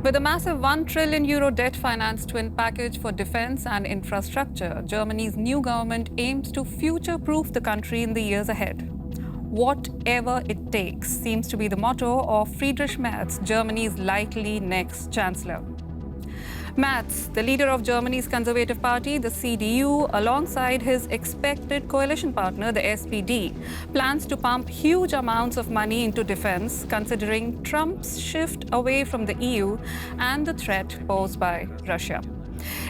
With a massive €1 trillion debt finance twin package for defense and infrastructure, Germany's new government aims to future-proof the country in the years ahead. Whatever it takes seems to be the motto of Friedrich Merz, Germany's likely next chancellor. Merz, the leader of Germany's Conservative Party, the CDU, alongside his expected coalition partner, the SPD, plans to pump huge amounts of money into defense, considering Trump's shift away from the EU and the threat posed by Russia.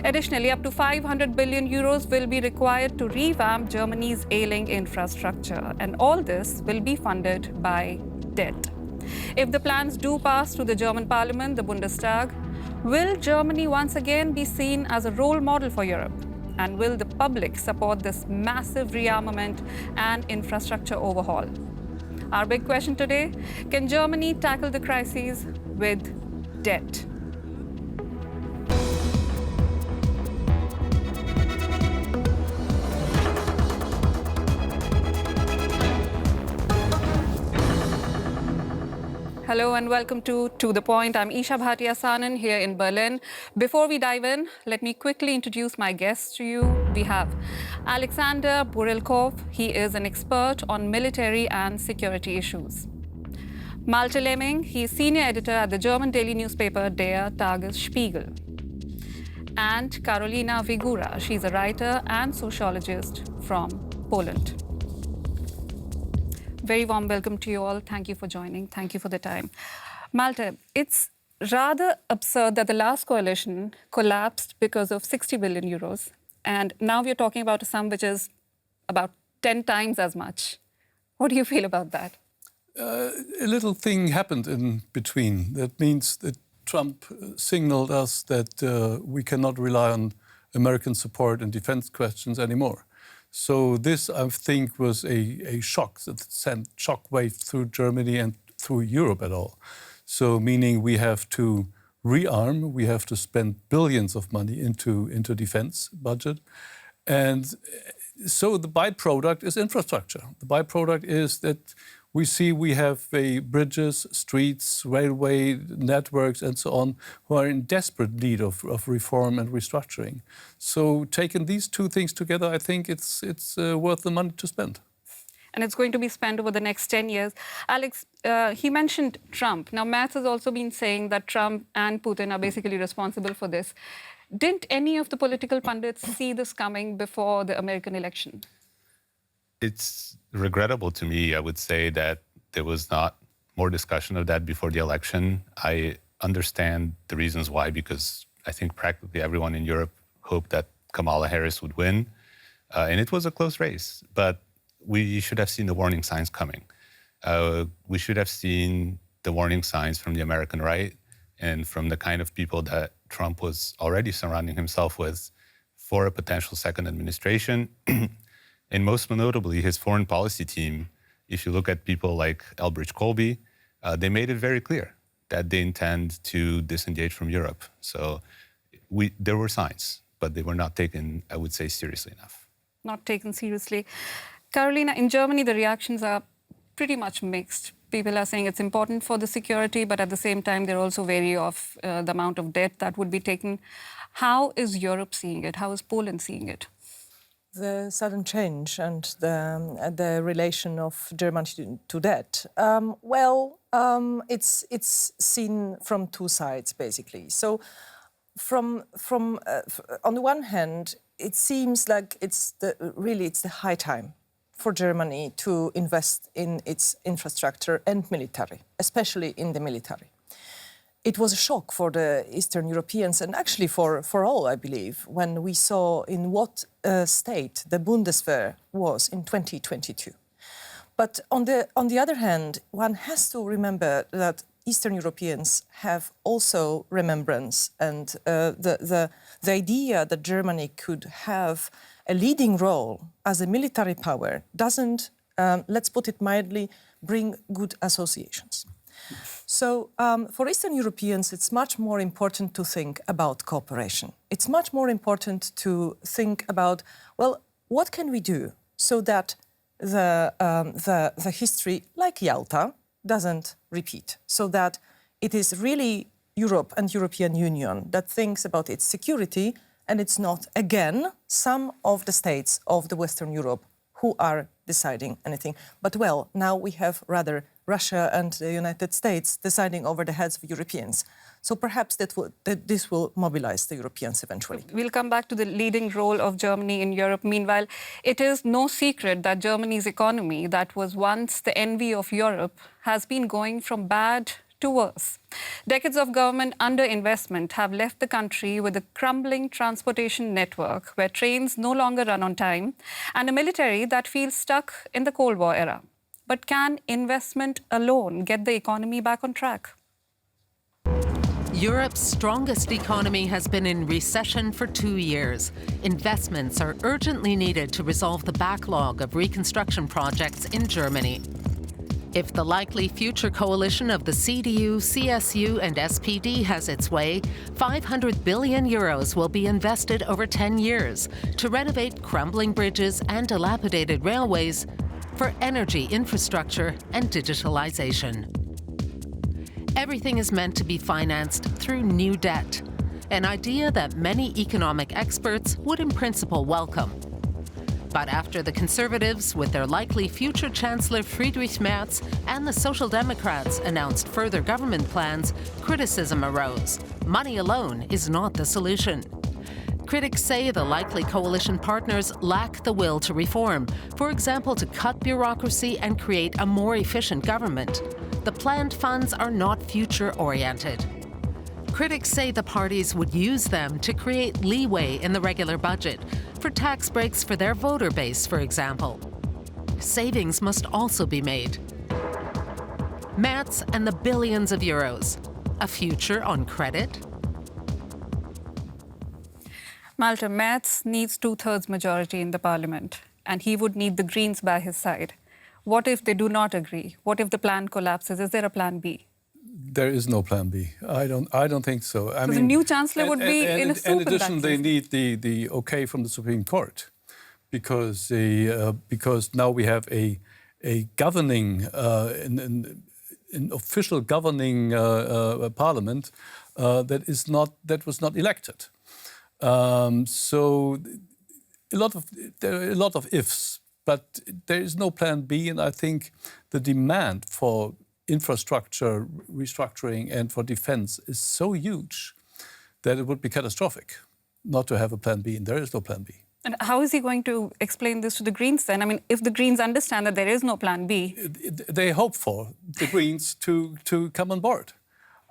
Additionally, up to €500 billion will be required to revamp Germany's ailing infrastructure, and all this will be funded by debt. If the plans do pass through the German parliament, the Bundestag, will Germany once again be seen as a role model for Europe? And will the public support this massive rearmament and infrastructure overhaul? Our big question today, can Germany tackle the crises with debt? Hello and welcome to The Point. I'm Isha Bhatia Sanan here in Berlin. Before we dive in, let me quickly introduce my guests to you. We have Alexander Burilkov. He is an expert on military and security issues. Malte Lemming, he is senior editor at the German daily newspaper Der Tagesspiegel. And Karolina Vigura, she's a writer and sociologist from Poland. Very warm welcome to you all. Thank you for joining. Thank you for the time. Malte, it's rather absurd that the last coalition collapsed because of €60 billion. And now we're talking about a sum which is about 10 times as much. What do you feel about that? A little thing happened in between. That means that Trump signaled us that we cannot rely on American support in defense questions anymore. So this, I think, was a shock that sent shockwaves through Germany and through Europe at all. So meaning we have to rearm, we have to spend billions of money into defense budget. And so the byproduct is infrastructure. The byproduct is that we have bridges, streets, railway networks, and so on, who are in desperate need of reform and restructuring. So taking these two things together, I think it's worth the money to spend. And it's going to be spent over the next 10 years. Alex, he mentioned Trump. Now, Merz has also been saying that Trump and Putin are basically responsible for this. Didn't any of the political pundits see this coming before the American election? It's regrettable to me, I would say, that there was not more discussion of that before the election. I understand the reasons why, because I think practically everyone in Europe hoped that Kamala Harris would win. And it was a close race, but we should have seen the warning signs coming. We should have seen the warning signs from the American right and from the kind of people that Trump was already surrounding himself with for a potential second administration. And most notably, his foreign policy team, if you look at people like Elbridge Colby, they made it very clear that they intend to disengage from Europe. So there were signs, but they were not taken, I would say, seriously enough. Not taken seriously. Carolina, in Germany, the reactions are pretty much mixed. People are saying it's important for the security, but at the same time, they're also wary of the amount of debt that would be taken. How is Europe seeing it? How is Poland seeing it? The sudden change and the relation of Germany to debt. It's seen from two sides, basically. So, on the one hand, it seems like it's the high time for Germany to invest in its infrastructure and military, especially in the military. It was a shock for the Eastern Europeans and actually for all, I believe, when we saw in what state the Bundeswehr was in 2022. But on the other hand, one has to remember that Eastern Europeans have also remembrance, and the idea that Germany could have a leading role as a military power doesn't, let's put it mildly, bring good associations. So for Eastern Europeans, it's much more important to think about cooperation. It's much more important to think about, well, what can we do so that the history, like Yalta, doesn't repeat, so that it is really Europe and European Union that thinks about its security, and it's not, again, some of the states of the Western Europe who are deciding anything. But, well, now we have rather Russia and the United States deciding over the heads of Europeans. So perhaps this will mobilize the Europeans eventually. We'll come back to the leading role of Germany in Europe. Meanwhile, it is no secret that Germany's economy, that was once the envy of Europe, has been going from bad to worse. Decades of government underinvestment have left the country with a crumbling transportation network where trains no longer run on time and a military that feels stuck in the Cold War era. But can investment alone get the economy back on track? Europe's strongest economy has been in recession for 2 years. Investments are urgently needed to resolve the backlog of reconstruction projects in Germany. If the likely future coalition of the CDU, CSU and SPD has its way, 500 billion euros will be invested over 10 years to renovate crumbling bridges and dilapidated railways, for energy infrastructure and digitalization. Everything is meant to be financed through new debt, an idea that many economic experts would in principle welcome. But after the Conservatives, with their likely future Chancellor Friedrich Merz, and the Social Democrats announced further government plans, criticism arose. Money alone is not the solution. Critics say the likely coalition partners lack the will to reform, for example, to cut bureaucracy and create a more efficient government. The planned funds are not future-oriented. Critics say the parties would use them to create leeway in the regular budget, for tax breaks for their voter base, for example. Savings must also be made. Merz and the billions of euros. A future on credit? Malte, Merz needs 2/3 majority in the parliament, and he would need the Greens by his side. What if they do not agree? What if the plan collapses? Is there a plan B? There is no plan B. I don't think so. I So mean, the new chancellor would be in a soup in addition, in that they case. need the okay from the Supreme Court, because now we have a governing an official governing parliament that was not elected. So there are a lot of ifs, but there is no plan B, and I think the demand for infrastructure restructuring and for defense is so huge that it would be catastrophic not to have a plan B, and there is no plan B. And how is he going to explain this to the Greens then? I mean, if the Greens understand that there is no plan B... They hope for the Greens to come on board.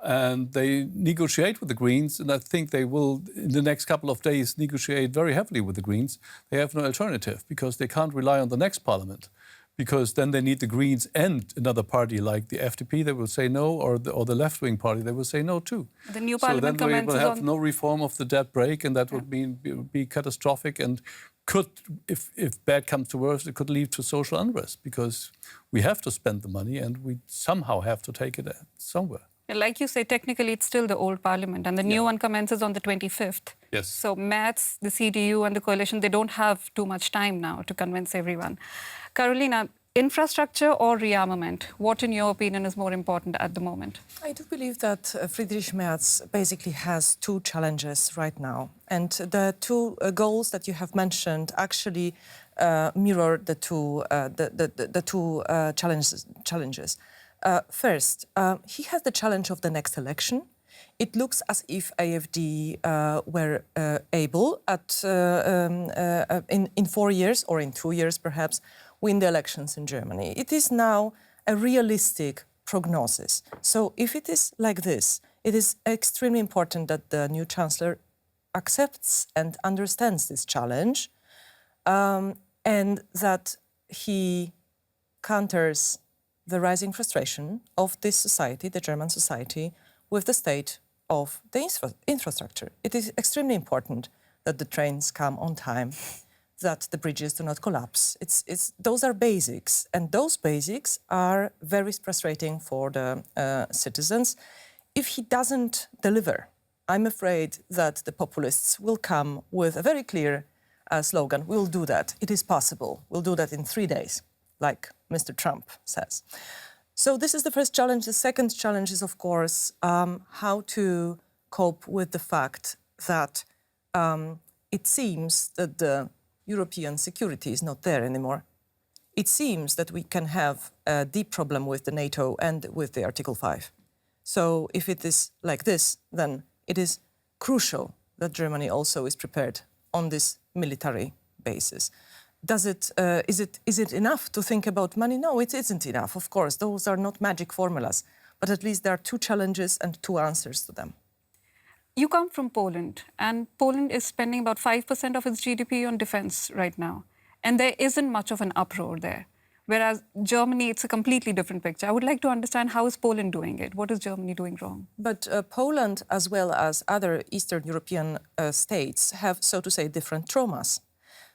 And they negotiate with the Greens, and I think they will, in the next couple of days, negotiate very heavily with the Greens. They have no alternative, because they can't rely on the next parliament, because then they need the Greens and another party like the FDP. They will say no, or the left-wing party, they will say no too. The new parliament so then we commences will have on... no reform of the debt brake, and that would be catastrophic, and could, if bad comes to worse, it could lead to social unrest, because we have to spend the money and we somehow have to take it somewhere. Like you say, technically it's still the old parliament, and the new one commences on the 25th. Yes. So Merz, the CDU and the coalition, they don't have too much time now to convince everyone. Carolina, infrastructure or rearmament? What, in your opinion, is more important at the moment? I do believe that Friedrich Merz basically has two challenges right now. And the two goals that you have mentioned actually mirror the two challenges. First, he has the challenge of the next election. It looks as if AfD were able in 4 years or in 2 years perhaps win the elections in Germany. It is now a realistic prognosis. So if it is like this, it is extremely important that the new chancellor accepts and understands this challenge, and that he counters the rising frustration of this society, the German society, with the state of the infrastructure. It is extremely important that the trains come on time, that the bridges do not collapse. Those are basics, and those basics are very frustrating for the citizens. If he doesn't deliver, I'm afraid that the populists will come with a very clear slogan: we'll do that, it is possible, we'll do that in 3 days, like Mr. Trump says. So this is the first challenge. The second challenge is, of course, how to cope with the fact that it seems that the European security is not there anymore. It seems that we can have a deep problem with the NATO and with the Article 5. So if it is like this, then it is crucial that Germany also is prepared on this military basis. Is it enough to think about money? No, it isn't enough, of course. Those are not magic formulas. But at least there are two challenges and two answers to them. You come from Poland, and Poland is spending about 5% of its GDP on defense right now. And there isn't much of an uproar there. Whereas Germany, it's a completely different picture. I would like to understand, how is Poland doing it? What is Germany doing wrong? But Poland, as well as other Eastern European states, have, so to say, different traumas.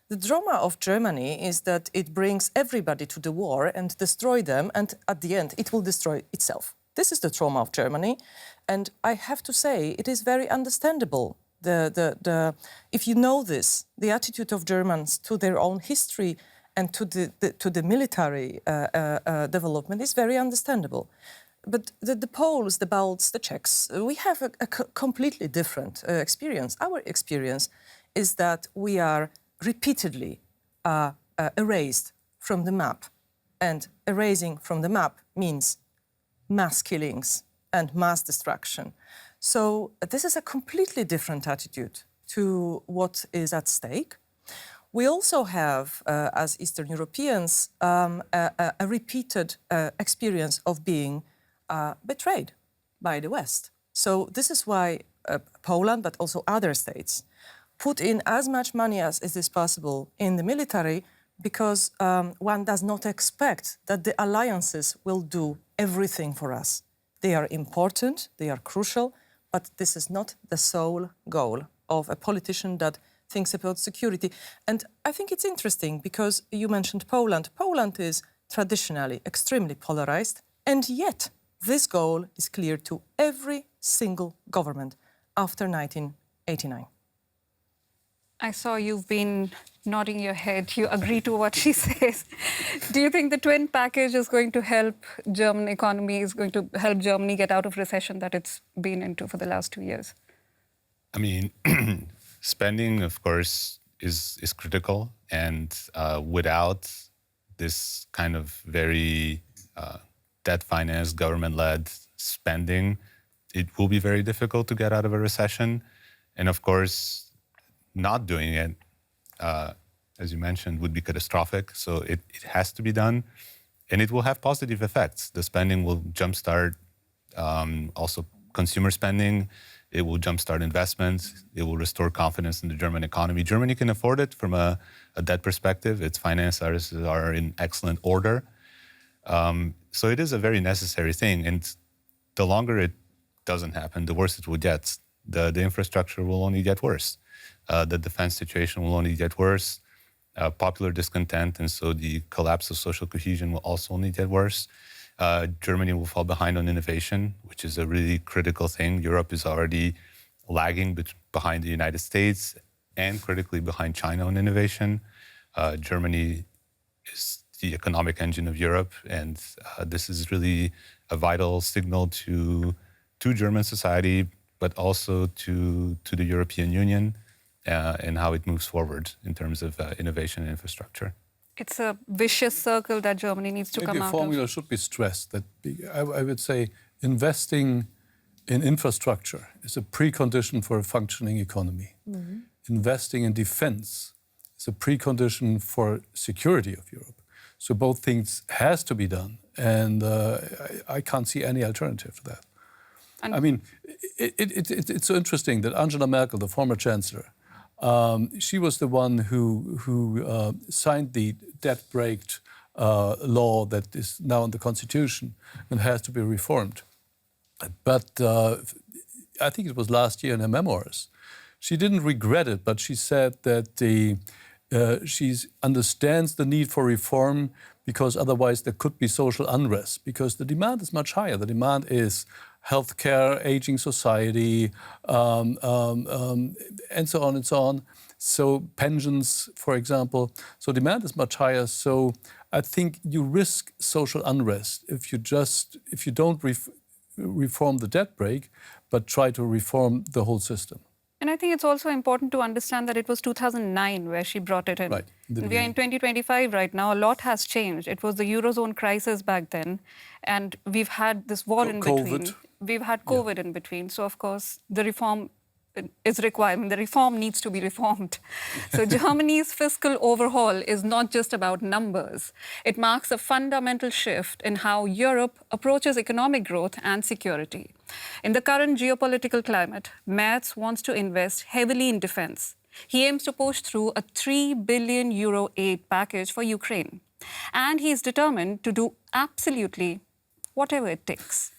The trauma of Germany is that it brings everybody to the war and destroy them, and at the end, it will destroy itself. This is the trauma of Germany, and I have to say, it is very understandable. If you know this, the attitude of Germans to their own history and to the military development is very understandable. But the Poles, the Balts, the Czechs, we have a completely different experience. Our experience is that we are repeatedly erased from the map. And erasing from the map means mass killings and mass destruction. So this is a completely different attitude to what is at stake. We also have, as Eastern Europeans, a repeated experience of being betrayed by the West. So this is why Poland, but also other states, put in as much money as is possible in the military, because one does not expect that the alliances will do everything for us. They are important, they are crucial, but this is not the sole goal of a politician that thinks about security. And I think it's interesting because you mentioned Poland. Poland is traditionally extremely polarized, and yet this goal is clear to every single government after 1989. I saw you've been nodding your head. You agree to what she says. Do you think the twin package is going to help German economy, is going to help Germany get out of recession that it's been into for the last 2 years? I mean, spending, of course, is critical. And without this kind of very debt-financed, government-led spending, it will be very difficult to get out of a recession. And of course, not doing it, as you mentioned, would be catastrophic. So it has to be done. And it will have positive effects. The spending will jumpstart also consumer spending. It will jumpstart investments. It will restore confidence in the German economy. Germany can afford it from a debt perspective. Its finances are in excellent order. So it is a very necessary thing. And the longer it doesn't happen, the worse it will get. The infrastructure will only get worse. The defense situation will only get worse. Popular discontent, and so the collapse of social cohesion will also only get worse. Germany will fall behind on innovation, which is a really critical thing. Europe is already lagging behind the United States and critically behind China on innovation. Germany is the economic engine of Europe, and this is really a vital signal to German society, but also to the European Union and how it moves forward in terms of innovation and infrastructure. It's a vicious circle that Germany needs to come out of. Maybe a formula should be stressed. That I would say investing in infrastructure is a precondition for a functioning economy. Mm-hmm. Investing in defense is a precondition for security of Europe. So both things has to be done, and I can't see any alternative to that. And I mean, it's so interesting that Angela Merkel, the former chancellor, she was the one who signed the debt brake law that is now in the Constitution and has to be reformed. But I think it was last year in her memoirs, she didn't regret it, but she said that she understands the need for reform because otherwise there could be social unrest, because the demand is much higher. The demand is healthcare, aging society, and so on and so on. So pensions, for example. So demand is much higher. So I think you risk social unrest if you don't reform the debt brake, but try to reform the whole system. And I think it's also important to understand that it was 2009 where she brought it in. Right. We are in 2025 right now. A lot has changed. It was the Eurozone crisis back then, and we've had this war in between. COVID. We've had COVID in between. So, of course, the reform is required. The reform needs to be reformed. So Germany's fiscal overhaul is not just about numbers. It marks a fundamental shift in how Europe approaches economic growth and security. In the current geopolitical climate, Merz wants to invest heavily in defense. He aims to push through a €3 billion aid package for Ukraine. And he is determined to do absolutely whatever it takes.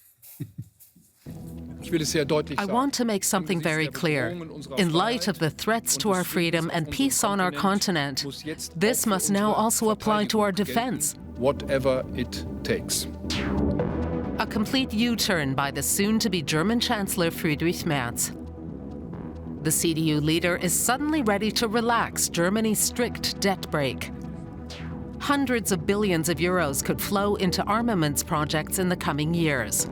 I want to make something very clear. In light of the threats to our freedom and peace on our continent, this must now also apply to our defense. Whatever it takes. A complete U-turn by the soon-to-be German Chancellor Friedrich Merz. The CDU leader is suddenly ready to relax Germany's strict debt brake. Hundreds of billions of euros could flow into armaments projects in the coming years.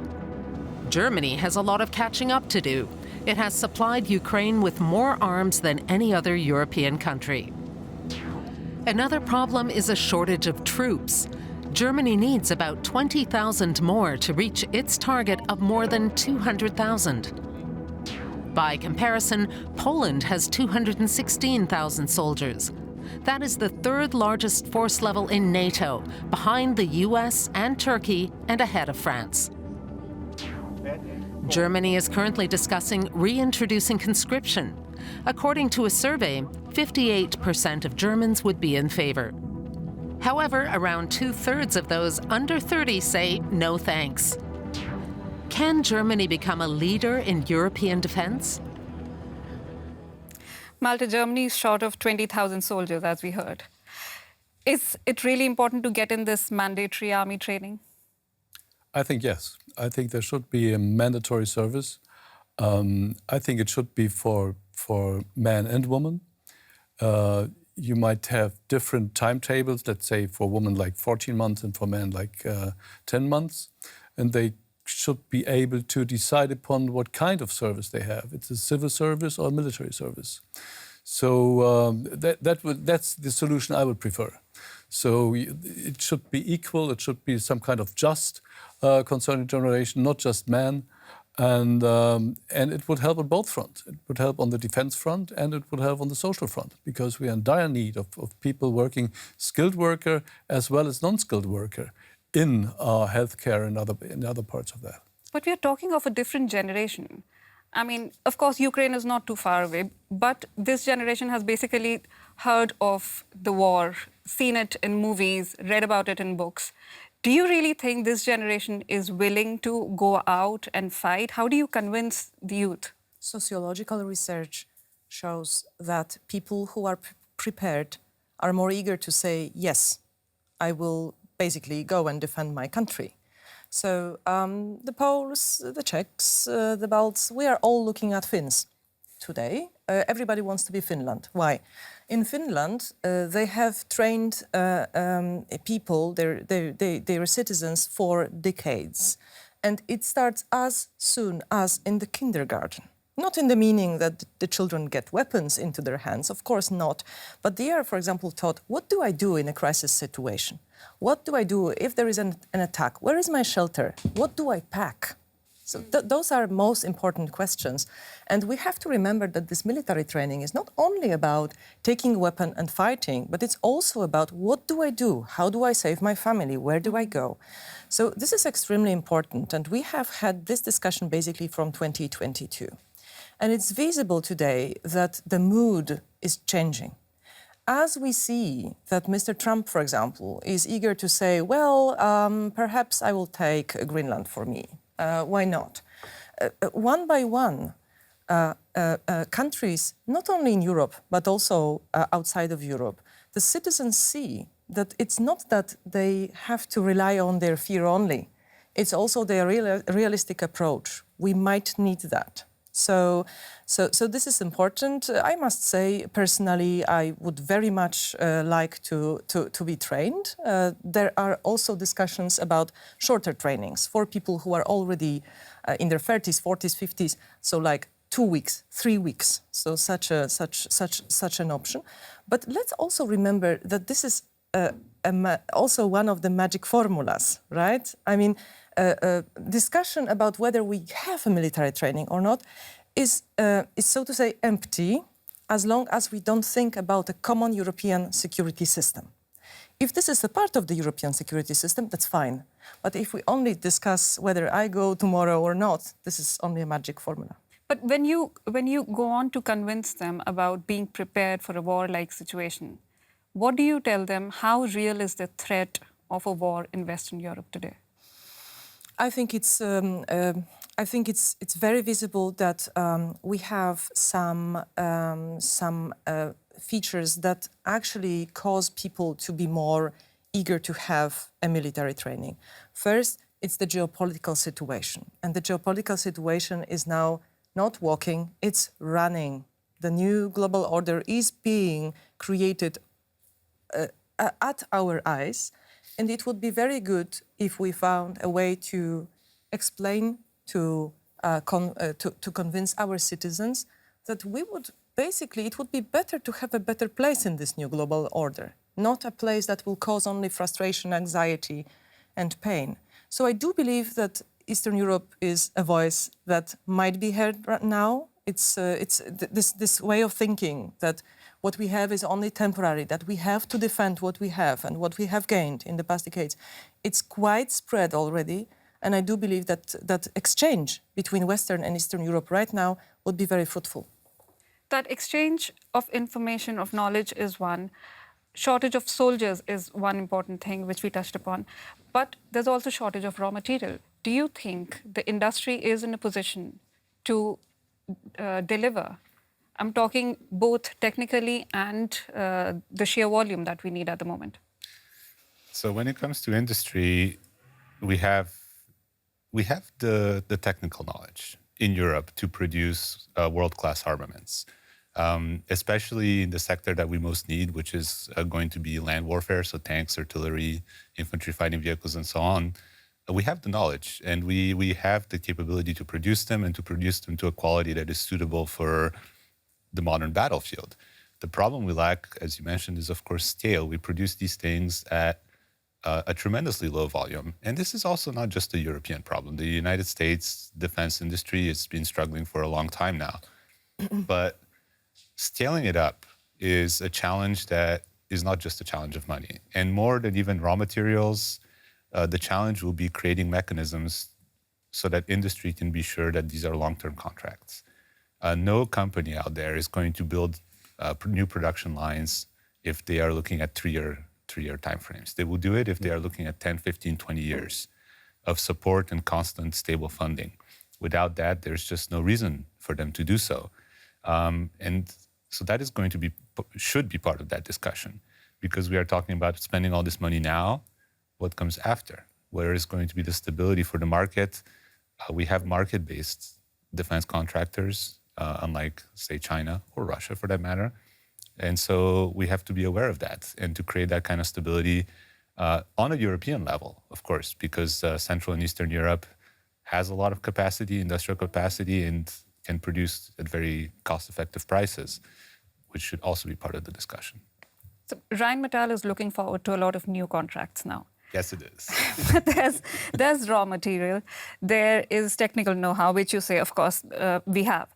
Germany has a lot of catching up to do. It has supplied Ukraine with more arms than any other European country. Another problem is a shortage of troops. Germany needs about 20,000 more to reach its target of more than 200,000. By comparison, Poland has 216,000 soldiers. That is the third largest force level in NATO, behind the US and Turkey and ahead of France. Germany is currently discussing reintroducing conscription. According to a survey, 58% of Germans would be in favor. However, around 2/3 of those under 30 say no thanks. Can Germany become a leader in European defense? Malta, Germany is short of 20,000 soldiers, as we heard. Is it really important to get in this mandatory army training? I think yes. I think there should be a mandatory service. I think it should be for men and women. You might have different timetables, let's say for women like 14 months and for men like 10 months. And they should be able to decide upon what kind of service they have. It's a civil service or a military service. So that's the solution I would prefer. So it should be equal, it should be some kind of just concerning generation, not just men. And it would help on both fronts. It would help on the defense front and it would help on the social front because we are in dire need of people working, skilled worker as well as non-skilled worker in healthcare and other parts of that. But we are talking of a different generation. I mean, of course, Ukraine is not too far away, but this generation has basically heard of the war, seen it in movies, read about it in books. Do you really think this generation is willing to go out and fight? How do you convince the youth? Sociological research shows that people who are prepared are more eager to say, yes, I will basically go and defend my country. So the Poles, the Czechs, the Balts, we are all looking at Finns today. Everybody wants to be Finland. Why? In Finland, they have trained people, their citizens, for decades. And it starts as soon as in the kindergarten. Not in the meaning that the children get weapons into their hands, of course not. But they are, for example, taught, what do I do in a crisis situation? What do I do if there is an attack? Where is my shelter? What do I pack? So those are most important questions. And we have to remember that this military training is not only about taking a weapon and fighting, but it's also about what do I do? How do I save my family? Where do I go? So this is extremely important. And we have had this discussion basically from 2022. And it's visible today that the mood is changing. As we see that Mr. Trump, for example, is eager to say, well, perhaps I will take Greenland for me. Why not? One by one, countries, not only in Europe, but also outside of Europe, the citizens see that it's not that they have to rely on their fear only. It's also their realistic approach. We might need that. So this is important. I must say, personally, I would very much like to be trained. There are also discussions about shorter trainings for people who are already in their 30s, 40s, 50s. So like 2 weeks, 3 weeks. So such an option. But let's also remember that this is also one of the magic formulas, right? I mean, discussion about whether we have a military training or not is so to say empty as long as we don't think about a common European security system. If this is a part of the European security system, that's fine. But if we only discuss whether I go tomorrow or not, this is only a magic formula. But when you go on to convince them about being prepared for a war-like situation, what do you tell them? How real is the threat of a war in Western Europe today? I think it's very visible that we have some features that actually cause people to be more eager to have a military training. First, it's the geopolitical situation, and the geopolitical situation is now not walking, it's running. The new global order is being created at our eyes, and it would be very good if we found a way to explain, to convince our citizens that it would be better to have a better place in this new global order, not a place that will cause only frustration, anxiety, and pain. So I do believe that Eastern Europe is a voice that might be heard right now. It's this way of thinking that what we have is only temporary, that we have to defend what we have and what we have gained in the past decades. It's quite spread already, and I do believe that exchange between Western and Eastern Europe right now would be very fruitful. That exchange of information, of knowledge is one. Shortage of soldiers is one important thing which we touched upon. But there's also shortage of raw material. Do you think the industry is in a position to deliver? I'm talking both technically and the sheer volume that we need at the moment. So when it comes to industry, we have the technical knowledge in Europe to produce world-class armaments, especially in the sector that we most need, which is going to be land warfare, so tanks, artillery, infantry fighting vehicles, and so on. We have the knowledge, and we have the capability to produce them and to produce them to a quality that is suitable for the modern battlefield. The problem we lack, as you mentioned, is, of course, scale. We produce these things at a tremendously low volume. And this is also not just a European problem. The United States defense industry has been struggling for a long time now. But scaling it up is a challenge that is not just a challenge of money. And more than even raw materials, the challenge will be creating mechanisms so that industry can be sure that these are long-term contracts. No company out there is going to build new production lines if they are looking at three-year timeframes. They will do it if they are looking at 10, 15, 20 years of support and constant, stable funding. Without that, there's just no reason for them to do so. And so that is going to be, should be part of that discussion, because we are talking about spending all this money now. What comes after? Where is going to be the stability for the market? We have market-based defense contractors, unlike, say, China or Russia, for that matter. And so we have to be aware of that and to create that kind of stability on a European level, of course, because Central and Eastern Europe has a lot of capacity, industrial capacity, and can produce at very cost-effective prices, which should also be part of the discussion. So Rheinmetall is looking forward to a lot of new contracts now. Yes, it is. there's raw material, there is technical know-how, which you say, of course, we have.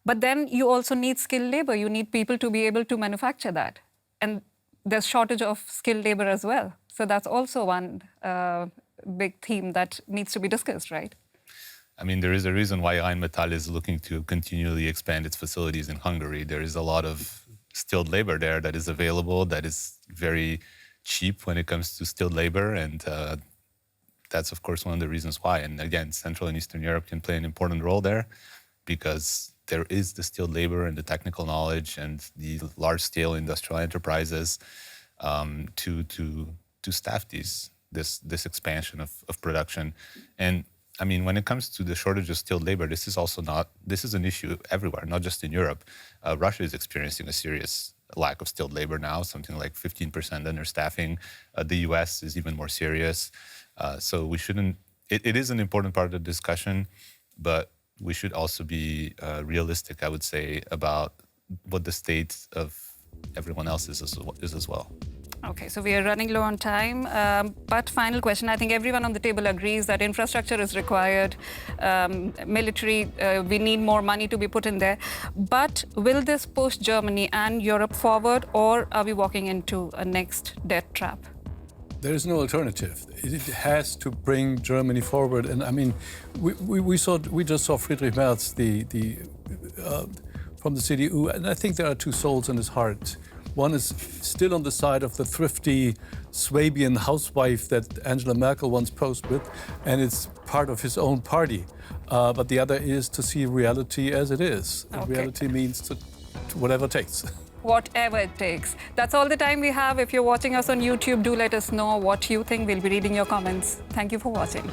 But then you also need skilled labor. You need people to be able to manufacture that. And there's shortage of skilled labor as well. So that's also one big theme that needs to be discussed, right? I mean, there is a reason why Rheinmetall is looking to continually expand its facilities in Hungary. There is a lot of skilled labor there that is available, that is very cheap when it comes to skilled labor. And that's, of course, one of the reasons why. And again, Central and Eastern Europe can play an important role there because there is the skilled labor and the technical knowledge and the large-scale industrial enterprises to staff this expansion of production. And I mean, when it comes to the shortage of skilled labor, this is an issue everywhere, not just in Europe. Russia is experiencing a serious lack of skilled labor now, something like 15% understaffing. The US is even more serious. So we shouldn't, it is an important part of the discussion, but we should also be realistic, I would say, about what the state of everyone else is as well. Okay, so we are running low on time. But final question, I think everyone on the table agrees that infrastructure is required, military, we need more money to be put in there. But will this push Germany and Europe forward, or are we walking into a next debt trap? There is no alternative. It has to bring Germany forward. And I mean, we just saw Friedrich Merz, from the CDU, and I think there are two souls in his heart. One is still on the side of the thrifty Swabian housewife that Angela Merkel once posed with, and it's part of his own party. But the other is to see reality as it is. Okay. Reality means to whatever it takes. Whatever it takes. That's all the time we have. If you're watching us on YouTube, do let us know what you think. We'll be reading your comments. Thank you for watching.